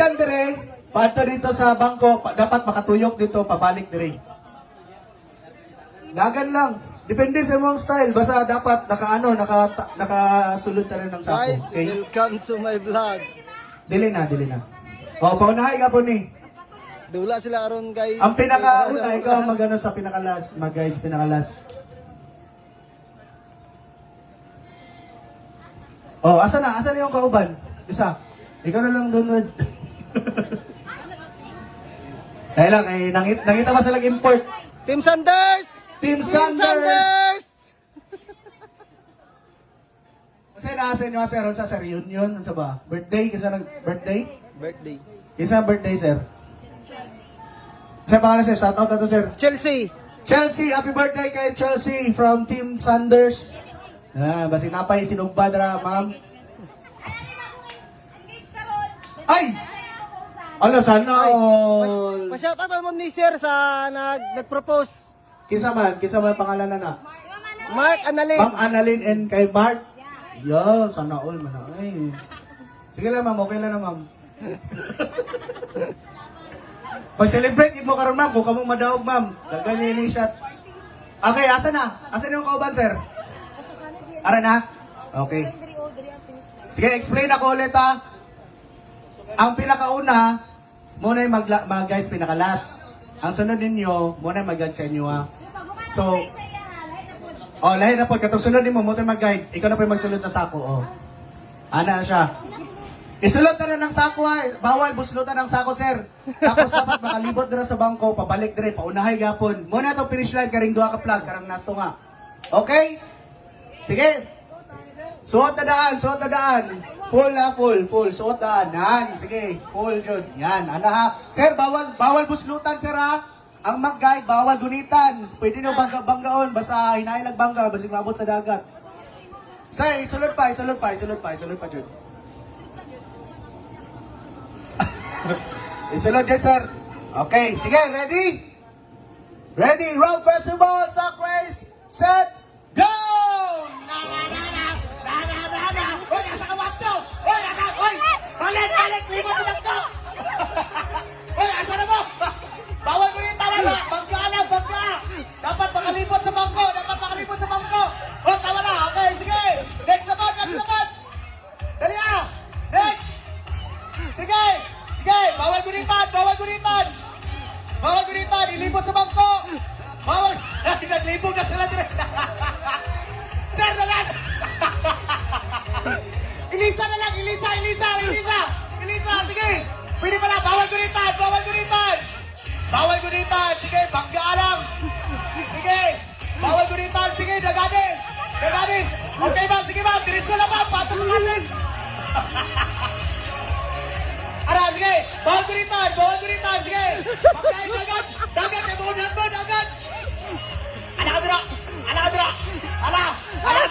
gikan dire, pato dito sa bangko, dapat makatuyok dito, pabalik dire. Dagan lang. Depende sa mong style. Basta dapat nakasulod na rin ng sako. Guys, Okay? welcome to my vlog. Dili na. O, paunahay ka po ni. Dula sila aron guys. Ang pinakauna, ikaw magano sa pinakalas. Mag-guide sa pinakalas. Oh, asa na yung kauban? Isa. Ikaw na lang doon. Kaya lang, nangita pa silang import. Team Sanders! Team Sanders! Kasi nasa inyo, sir, sa reunion, sa ba? Birthday, kisa ng birthday? Birthday. Kisa birthday, sir. Sa pangalan, sir, shout out na to, sir. Chelsea! Chelsea, happy birthday kay Chelsea from Team Sanders. Basi napay sinugba dara, ma'am. Ay! Ano, sana all. Pa-shoutout mo ni Sir sa nag-propose. Kisa man pangalan na. Mark Analin. Ma'am Annalyn and kay Bart. Yo, sana all man. Ay. Sige lang, ma'am. Okay lang na, ma'am. Pag-celebrate mo karon, ma'am. Kung kamong madaog, ma'am. Gaganyan ni shot. Okay, asa na? Asa na yung kauban, sir? Ara na? Okay. Sige, explain ako ulit, ha. Ang pinakauna, muna yung mag-guides pinakalas. Ang sunod ninyo, muna yung mag-guide sa inyo, ha. So, lahat na po. Katong sunod ninyo, muna yung mag-guide. Ikaw na po yung magsulod sa sako, Ana na siya. Isulot na ng sako, ha. Bawal buslutan ng sako, sir. Tapos dapat makalibot na sa bangko, pabalik dire, paunahay gapon. Muna itong finish line, karing duha ka plug, karang nasto nga. Okay? Sige. Suot na daan. Full ha, full. Suot daan. Yan, sige. Full, Jud. Yan, ana ha. Sir, bawal buslutan, sir ha. Ang mag-guide, bawal gunitan. Pwede nyo banggaon, basta hinailag bangga, basta mabot sa dagat. Sir, isulot pa, Jud. Isulot dyan, sir. Okay, sige, ready? Ready, Rock Festival, Sack Race, set, go! Hoy, nasa kawat to! Hoy! Balik! Limot mo lang to! Hoy, asa na mo? Bawal mo rin talaga! Bangka! Dapat makalipot sa bangko! Oh, tama na! Okay, sige! Next naman! Dali na! Next! Sige! Bawal gunitan! Ilipot sa bangko! Bawal! Naglipot na sila dire! Sir, na lang! Ilisa na lang! Ilisa! Sige! Pwede pa na! Bawal gunitan! Sige! Bangga lang! Sige! Bawal gunitan! Sige! Daganis! Okay ba? Sige ba? Diretso lang ba? Pato sa cottage! Ara! Sige! Bawal gunitan! Sige! Pagkain dagat! May buunan mo! Dagat! Ala ka dira! Ala! Okay,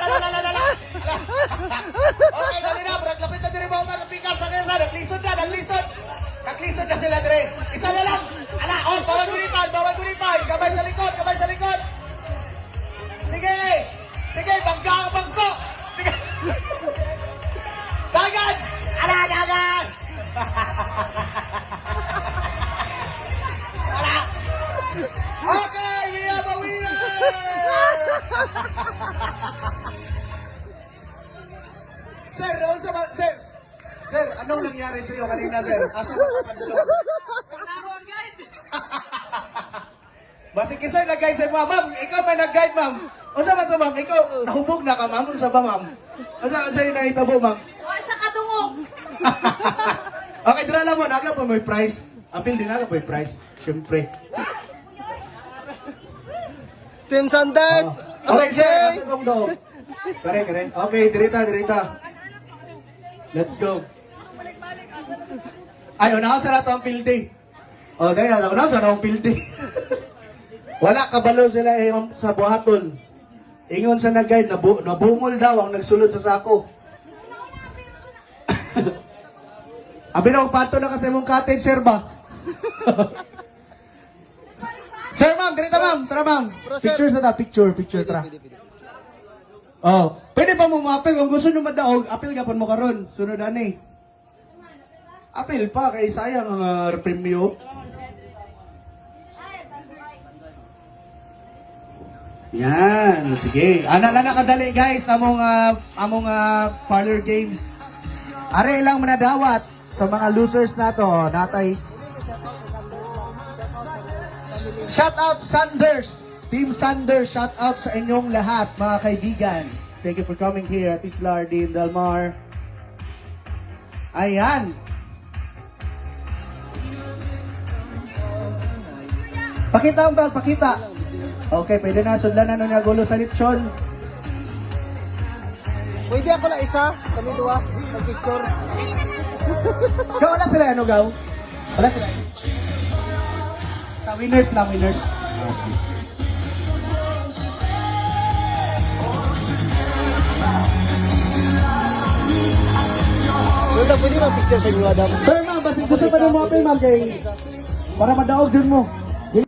dali na. Lapit na dire mo. Napikas. Naglisod na sila dire. Isa na lang. Ala, bawal gunitan. Kamay sa likod. Sige, bangga ang bangko. Sige. Dagan! Ala, dagan! Ala! Okay, we have a winner! Sir, anong nangyari sa iyo kanina, sir? Asa mo kapagdalo? Basig sir, nag-guide sa'yo, ma'am. Ikaw may nag-guide, ma'am. O sa ba ito, ma'am? Ikaw, nahubog na ka, ma'am. O sa ba, ma'am? O sa yung nakitabo, ma'am? Sa katungog. Okay, dira lang mo. Nagla po may price. Apil din nagla po may price. Siyempre. Team Sanders! Okay, sir. Asa kong daw? Kare. Okay, dirita. Let's go. Ay, unahan sa lahat ang pildi. O, dahil unahan sa lahat ang pildi. Wala kabalo sila sa buhaton. Ingon sa nag-guide, nabungol daw ang nagsulod sa sako. Abi na, pato na kasi mong cottage, sir ba? Sir, ma'am, ganito, ma'am. Tara, ma'am. Pictures na ta. Picture, tara. Pwede pa mo ma-apel. Kung gusto nyo madaog, apel gapon mo karon. Sunod ani. Apil pa kay sayang ang premyo. Yan, sige. Ana lang nakadali guys among parlor games. Are lang manadawat sa mga losers nato, natay. Shout out Sanders. Team Sanders, shout out sa inyong lahat mga kaibigan. Thank you for coming here at Islar din Delmar. Ayan. Pakita ang bag, pakita. Okay, pwede na. Sudlan na nung nagulo sa litsyon. Pwede ako na isa, kami dua, sa picture. Gaw, wala sila ano, Gaw? Wala sila. Sa winners lang, winners. Wala, pwede na picture sa inyo, Adam. Sir, ma'am, basin gusto pa ng mga film, ma'am, kay... Para madaog dyan mo.